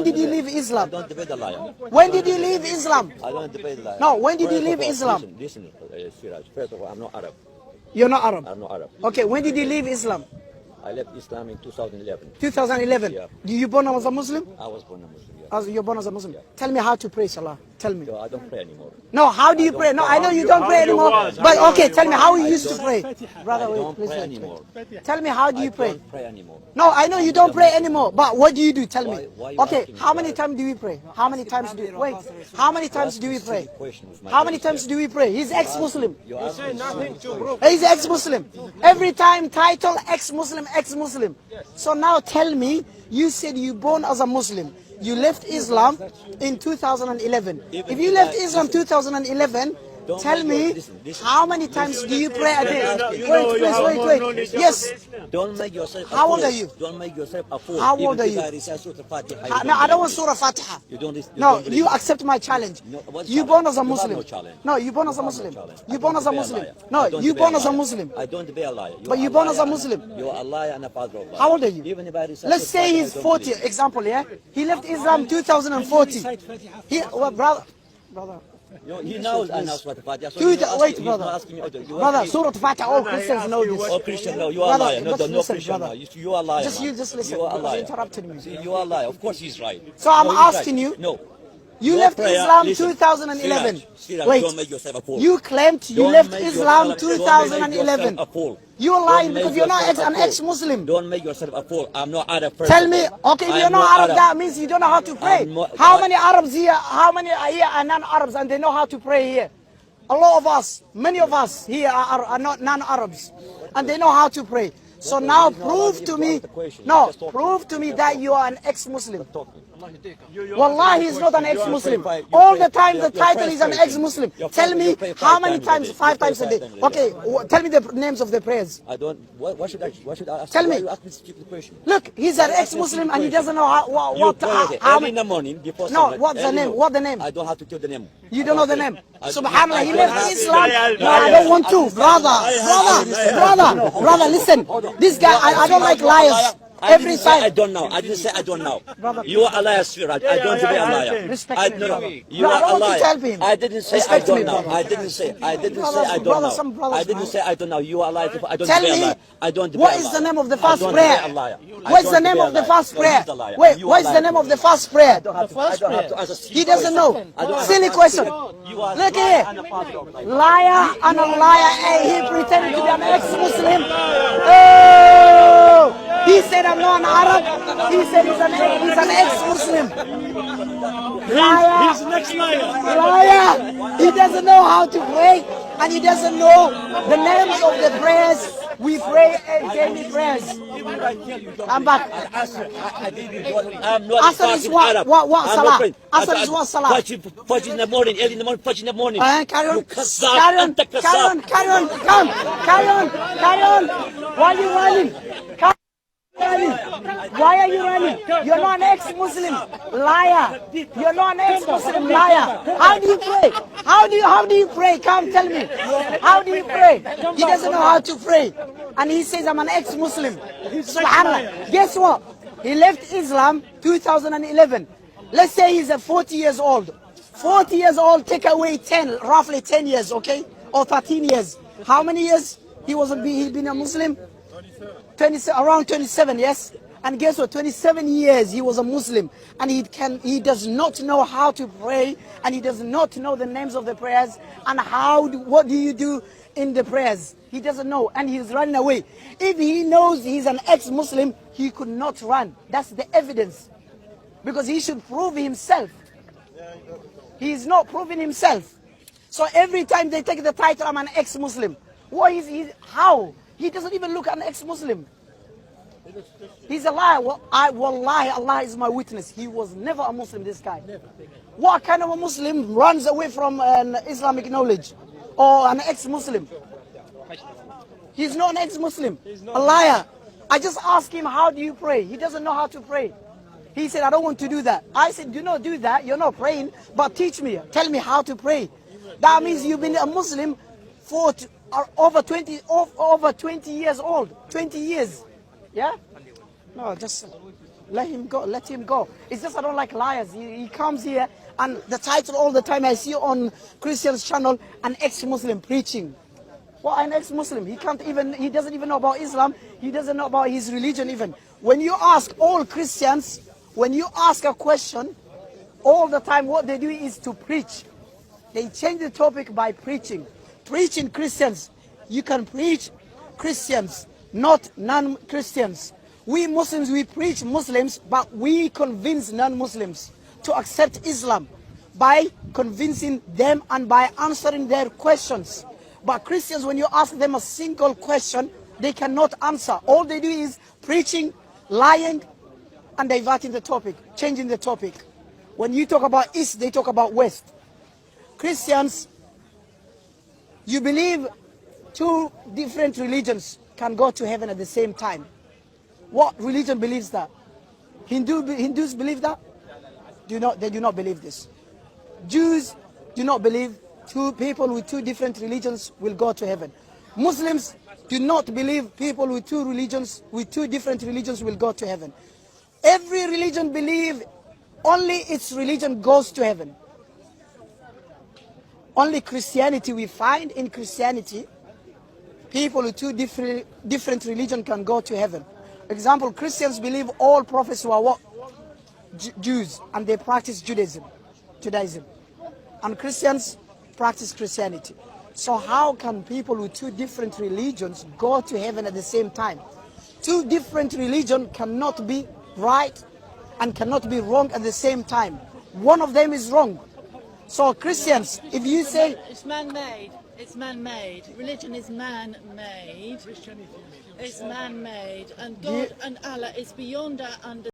did you leave Islam? I don't debate the liar. When did you leave Islam? I don't debate the liar. No, when did you leave Islam? Listen, Siraj. First of all, I'm not Arab. You're not Arab? I'm not Arab. Okay, when did you leave Islam? I left Islam in 2011. 2011? Yeah. You born as a Muslim? I was born a Muslim. As you're born as a Muslim. Tell me how to pray Salah. Tell me. So I don't pray anymore. No, how do you pray? No, I know you don't pray anymore. But okay, tell me how you used to pray. Brother, wait, please wait. Tell me how do you pray? I don't pray anymore. No, I know you don't pray anymore. But what do you do? Tell me. Why Okay, how many times do we pray? How many times do we wait? How many times do we pray? How many times do we pray? He's ex-Muslim. He's ex-Muslim. Every time title ex-Muslim, ex-Muslim. So now tell me, you said you born as a Muslim. You left Islam in 2011. If you left Islam 2011, tell me how many times do you pray a day? Wait. Yes. Don't make yourself a fool. How old are you? Don't make yourself a fool. How old are you? No, I don't want Surah Fatiha. No, you accept my challenge. You born as a Muslim. No, you born as a Muslim. You born as a Muslim. No, you born as a Muslim. I don't debate a liar. But you born as a Muslim. You are a liar and a father of lies. How old are you? Let's say he's 40. Example, yeah? He left Islam 2040. Well, brother. He knows I know Surah Fatiha. Wait, brother. Brother, Surah Fatiha, all Christians know this. All Christians know. You are a liar. No Christian know. You are a liar. Just listen. You are a liar. You interrupted me. You are a liar. Of course he's right. So I'm asking you. No. You left Islam 2011. Wait, you claimed you left Islam 2011. You're lying because you're not an ex-Muslim. Don't make yourself a fool. I'm not Arab. Tell me, okay, if you're not Arab, that means you don't know how to pray. How many Arabs here, how many are here are non-Arabs and they know how to pray here? A lot of us, many of us here are not non-Arabs and they know how to pray. So now prove to me that you are an ex-Muslim. Wallahi, he's not an ex-Muslim. All the time the title is an ex-Muslim. Tell me how many times, 5 times a day. Okay, tell me the names of the prayers. I don't, why should I ask? Tell me. Look, he's an ex-Muslim and he doesn't know how in the morning before no, what's the name? What the name? I don't have to tell the name. You don't know the name? Subhanallah, he left Islam. No, I don't want to. Brother, listen. This guy, I don't like liars. Every time. I don't know. I didn't say I don't know. You are a liar, Siraj. I don't be a liar. Respect me. You are a liar. I didn't say I don't know. I didn't say I don't know. I didn't say I don't know. You are a liar. I don't be a liar. I don't be a liar. What is the name of the first prayer? What's the name of the first prayer? Wait, what is the name of the first prayer? He doesn't know. Silly question. Look here. Liar and a liar. He pretended to be an ex-Muslim. Oh! He said I'm not an Arab. He said he's an ex-Muslim. Liar. He's the next liar. Liar. He doesn't know how to pray and he doesn't know the names of the prayers. We pray daily prayers. I'm back. I'm not Asr is what? What Salah? Asr is what Salah? Fajr in the morning, early in the morning, Fajr in the morning. Carry on. Why are you running? Why are you running? You're not an ex-Muslim liar. You're not an ex-Muslim liar. How do you pray? How do you pray? Come tell me. How do you pray? He doesn't know how to pray. And he says I'm an ex-Muslim. Subhanallah. Guess what? He left Islam 2011. Let's say he's 40 years old. 40 years old, take away 10, roughly 10 years, okay? Or 13 years. How many years he'd been a Muslim? Around 27, yes? And guess what? 27 years he was a Muslim. And he does not know how to pray. And he does not know the names of the prayers. And what do you do in the prayers? He doesn't know. And he's running away. If he knows he's an ex-Muslim, he could not run. That's the evidence. Because he should prove himself. He is not proving himself. So every time they take the title, I'm an ex-Muslim. How? He doesn't even look an ex-Muslim. He's a liar. Wallahi, Allah is my witness. He was never a Muslim, this guy. What kind of a Muslim runs away from an Islamic knowledge? Or an ex-Muslim? He's not an ex-Muslim. A liar. I just asked him, how do you pray? He doesn't know how to pray. He said, I don't want to do that. I said, do not do that. You're not praying, but teach me. Tell me how to pray. That means you've been a Muslim for over 20 years old. 20 years. Yeah? No, just Let him go. Let him go. It's just I don't like liars. He comes here and the title all the time I see on Christian's channel, an ex-Muslim preaching. What an ex-Muslim? He doesn't even know about Islam. He doesn't know about his religion even. When you ask all Christians, when you ask a question, all the time what they do is to preach. They change the topic by preaching. Preaching Christians. You can preach Christians, not non-Christians. We Muslims, we preach Muslims, but we convince non-Muslims to accept Islam by convincing them and by answering their questions. But Christians, when you ask them a single question, they cannot answer. All they do is preaching, lying, and diverting the topic, changing the topic. When you talk about East, they talk about West. Christians, you believe two different religions can go to heaven at the same time. What religion believes that? Hindus believe that? They do not believe this. Jews do not believe two people with two different religions will go to heaven. Muslims do not believe people with two different religions will go to heaven. Every religion believes only its religion goes to heaven. Only Christianity, we find in Christianity, people with two different religions can go to heaven. Example, Christians believe all prophets were what? Jews, and they practice Judaism. And Christians practice Christianity. So how can people with two different religions go to heaven at the same time? Two different religions cannot be right and cannot be wrong at the same time. One of them is wrong. So Christians, if you say... It's man-made. It's man-made. Religion is man-made. It's man-made. And God and Allah is beyond our understanding.